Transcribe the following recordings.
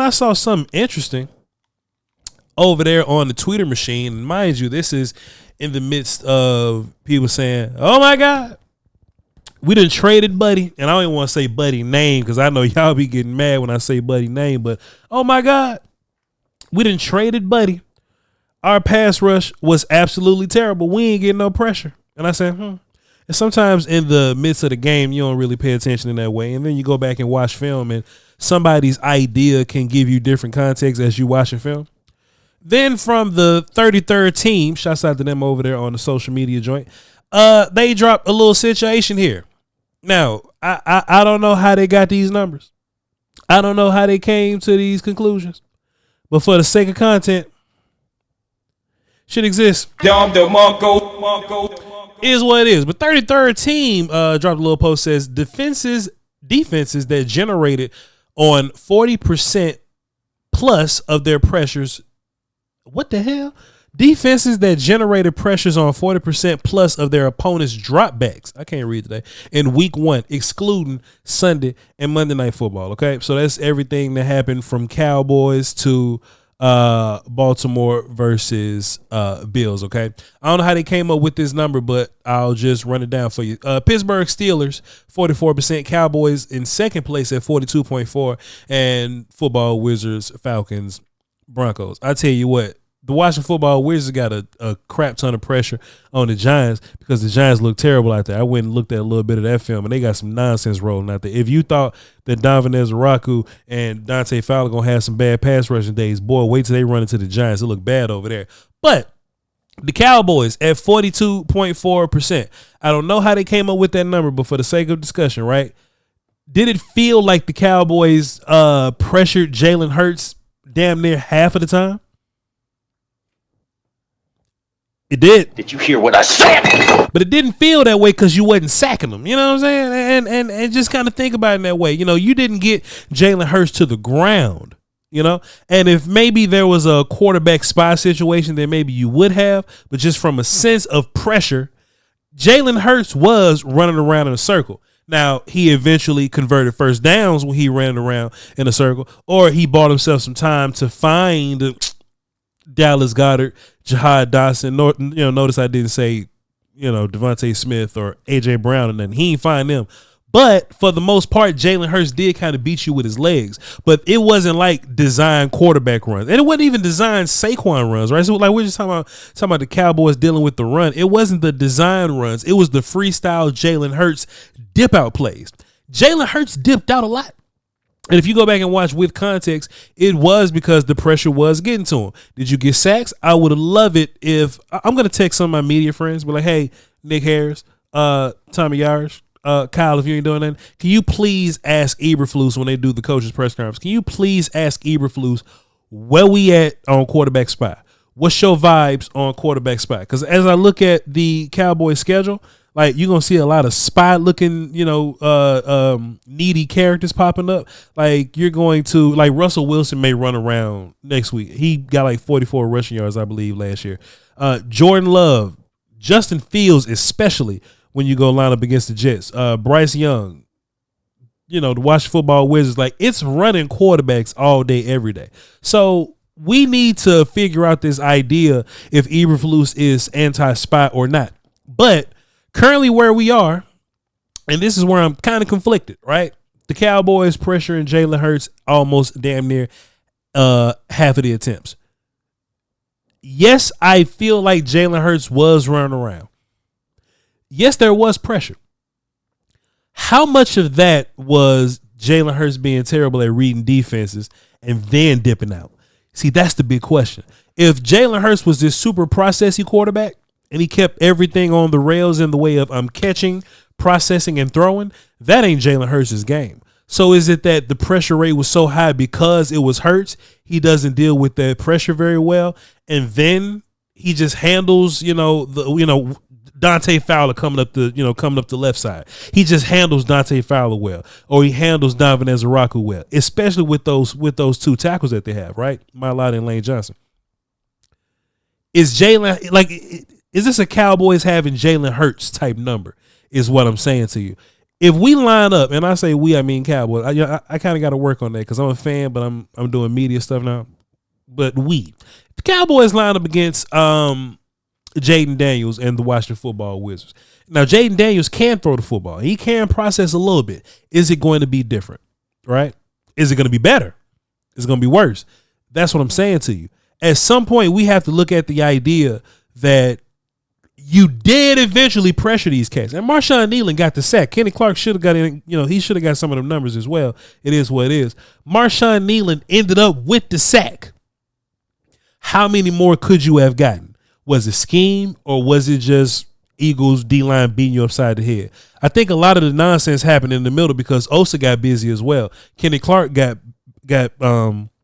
man, I saw something interesting over there on the Twitter machine. And mind you, this is in the midst of people saying, oh my God, we done traded Buddy. And I don't even want to say Buddy name because I know y'all be getting mad when I say Buddy name. But oh my God, we done traded Buddy. Our pass rush was absolutely terrible. We ain't getting no pressure. And I said, And sometimes in the midst of the game, you don't really pay attention in that way. And then you go back and watch film and somebody's idea can give you different context as you watch a film. Then from the 33rd team, shouts out to them over there on the social media joint, they dropped a little situation here. Now, I don't know how they got these numbers. I don't know how they came to these conclusions. But for the sake of content, shit exists. Is what it is. But 33rd team dropped a little post, says defenses that generated on 40% plus of their pressures. What the hell? Defenses that generated pressures on 40% plus of their opponent's dropbacks. I can't read today. In week 1, excluding Sunday and Monday Night Football. Okay. So that's everything that happened from Cowboys to Baltimore versus Bills. Okay. I don't know how they came up with this number, but I'll just run it down for you. Pittsburgh Steelers 44%, Cowboys in second place at 42.4, and Football Wizards, Falcons, Broncos. I tell you what, the Washington Football Wizards got a crap ton of pressure on the Giants because the Giants look terrible out there. I went and looked at a little bit of that film, and they got some nonsense rolling out there. If you thought that Donovan Ezraku and Dante Fowler going to have some bad pass rushing days, boy, wait till they run into the Giants. It look bad over there. But the Cowboys at 42.4%. I don't know how they came up with that number, but for the sake of discussion, right? Did it feel like the Cowboys pressured Jalen Hurts damn near half of the time? It did. Did you hear what I said? But it didn't feel that way because you wasn't sacking them. You know what I'm saying? And just kind of think about it in that way. You know, you didn't get Jalen Hurts to the ground, you know? And if maybe there was a quarterback spy situation, then maybe you would have. But just from a sense of pressure, Jalen Hurts was running around in a circle. Now, he eventually converted first downs when he ran around in a circle, or he bought himself some time to find Dallas Goedert, Jahad Dawson. Notice I didn't say, Devontae Smith or A.J. Brown and nothing. He ain't find them. But for the most part, Jalen Hurts did kind of beat you with his legs. But it wasn't like designed quarterback runs. And it wasn't even designed Saquon runs, right? So like we're just talking about the Cowboys dealing with the run. It wasn't the design runs. It was the freestyle Jalen Hurts dip out plays. Jalen Hurts dipped out a lot. And if you go back and watch with context, it was because the pressure was getting to him. Did you get sacks? I would love it if I'm going to text some of my media friends, be like, hey, Nick Harris, Tommy Yarish, Kyle, if you ain't doing that, can you please ask Eberflus when they do the coaches press conference? Can you please ask Eberflus where we at on quarterback spot? What's your vibes on quarterback spot? Because as I look at the Cowboys schedule, like you're gonna see a lot of spy looking, needy characters popping up. Like you're going to Russell Wilson may run around next week. He got like 44 rushing yards, I believe, last year. Jordan Love, Justin Fields, especially when you go line up against the Jets. Bryce Young, the Washington Football Wizards, like it's running quarterbacks all day, every day. So we need to figure out this idea if Eberflus is anti-spy or not. But currently where we are, and this is where I'm kind of conflicted, right? The Cowboys pressuring Jalen Hurts almost damn near half of the attempts. Yes, I feel like Jalen Hurts was running around. Yes, there was pressure. How much of that was Jalen Hurts being terrible at reading defenses and then dipping out? See, that's the big question. If Jalen Hurts was this super processy quarterback and he kept everything on the rails in the way of catching, processing, and throwing, that ain't Jalen Hurts' game. So is it that the pressure rate was so high because it was Hurts, he doesn't deal with that pressure very well, and then he just handles, Dante Fowler coming up the left side. He just handles Dante Fowler well, or he handles Donovan Ezraku well, especially with those two tackles that they have, right? Mailata and Lane Johnson. Is this a Cowboys having Jalen Hurts type number? Is what I'm saying to you. if we line up, and I say we, I mean Cowboys. I kind of got to work on that because I'm a fan, but I'm doing media stuff now. But the Cowboys line up against Jaden Daniels and the Washington Football Wizards. Now, Jaden Daniels can throw the football. He can process a little bit. Is it going to be different? Right? Is it going to be better? Is it going to be worse? That's what I'm saying to you. At some point, we have to look at the idea that you did eventually pressure these cats. And Marshawn Nealon got the sack. Kenny Clark should have got in, he should have got some of them numbers as well. It is what it is. Marshawn Nealon ended up with the sack. How many more could you have gotten? Was it scheme or was it just Eagles D-line beating you upside the head? I think a lot of the nonsense happened in the middle because Osa got busy as well. Kenny Clark got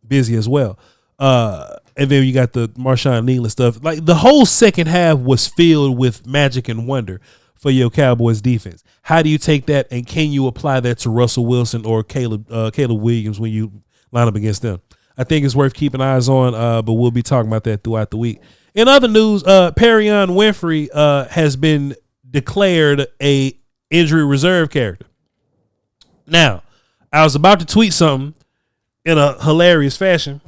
busy as well. And then you got the Marshawn Nealon stuff. Like the whole second half was filled with magic and wonder for your Cowboys defense. How do you take that and can you apply that to Russell Wilson or Caleb Williams when you line up against them? I think it's worth keeping eyes on, but we'll be talking about that throughout the week. In other news, Perion Winfrey has been declared a injury reserve character. Now, I was about to tweet something in a hilarious fashion,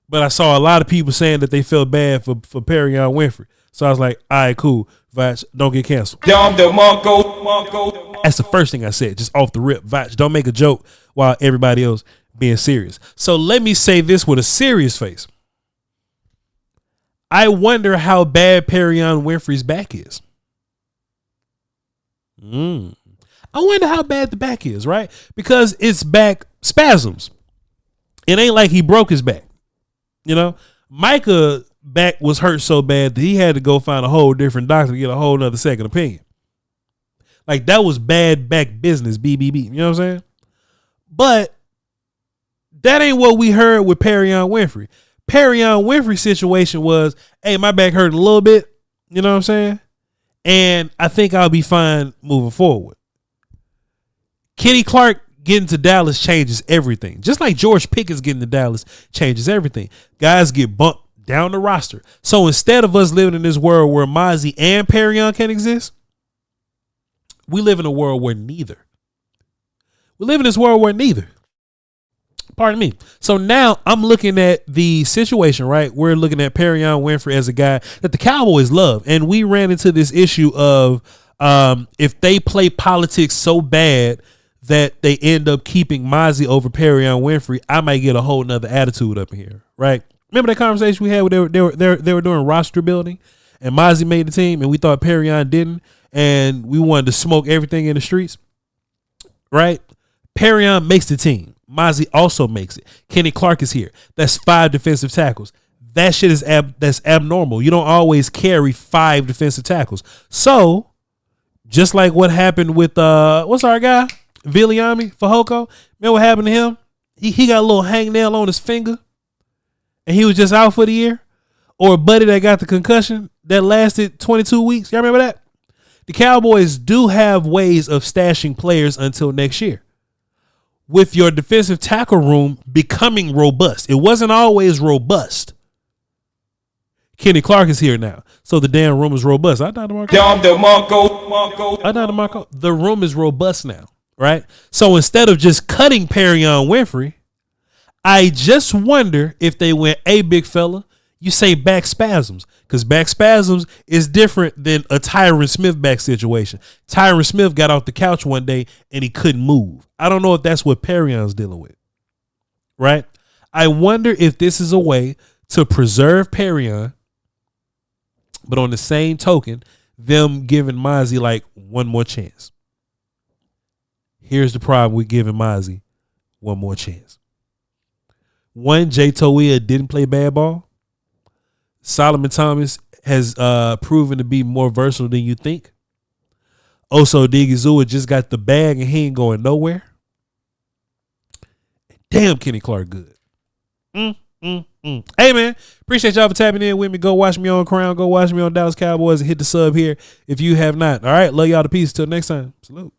but I saw a lot of people saying that they felt bad for Perion Winfrey. So I was like, all right, cool. Voch, don't get canceled. That's the first thing I said, just off the rip. Voch, don't make a joke while everybody else being serious. So let me say this with a serious face. I wonder how bad Perion Winfrey's back is. I wonder how bad the back is, right? Because it's back spasms. It ain't like he broke his back. Micah back was hurt so bad that he had to go find a whole different doctor to get a whole nother second opinion. Like that was bad back business, BBB. You know what I'm saying? But that ain't what we heard with Perion Winfrey. Perion Winfrey's situation was, hey, my back hurt a little bit. You know what I'm saying? And I think I'll be fine moving forward. Kenny Clark getting to Dallas changes everything. Just like George Pickens getting to Dallas changes everything. Guys get bumped down the roster. So instead of us living in this world where Mozzie and Perion can exist, we live in a world where neither. We live in this world where neither. Pardon me. So now I'm looking at the situation, right? We're looking at Perion Winfrey as a guy that the Cowboys love. And we ran into this issue of if they play politics so bad that they end up keeping Mozzie over Perion Winfrey, I might get a whole nother attitude up in here, right? Remember that conversation we had where they were doing roster building and Mozzie made the team and we thought Perion didn't and we wanted to smoke everything in the streets, right? Perion makes the team. Mozzie also makes it. Kenny Clark is here. That's 5 defensive tackles. That shit is that's abnormal. You don't always carry 5 defensive tackles. So, just like what happened with what's our guy? Viliami Fehoko. Remember what happened to him? He got a little hangnail on his finger and he was just out for the year. Or a buddy that got the concussion that lasted 22 weeks. Y'all remember that? The Cowboys do have ways of stashing players until next year. With your defensive tackle room becoming robust. It wasn't always robust. Kenny Clark is here now. So the damn room is robust. The room is robust now, right? So instead of just cutting Perion Winfrey, I just wonder if they went, hey, big fella, you say back spasms. Because back spasms is different than a Tyron Smith back situation. Tyron Smith got off the couch one day and he couldn't move. I don't know if that's what Perion's dealing with, right? I wonder if this is a way to preserve Perion, but on the same token, them giving Mozzie like one more chance. Here's the problem with giving Mozzie one more chance. One, Jay Toia didn't play bad ball. Solomon Thomas has proven to be more versatile than you think. Oso Odigizua just got the bag and he ain't going nowhere. Damn, Kenny Clark good. Hey, man, appreciate y'all for tapping in with me. Go watch me on Crown. Go watch me on Dallas Cowboys and hit the sub here if you have not. All right, love y'all to peace. Till next time. Salute.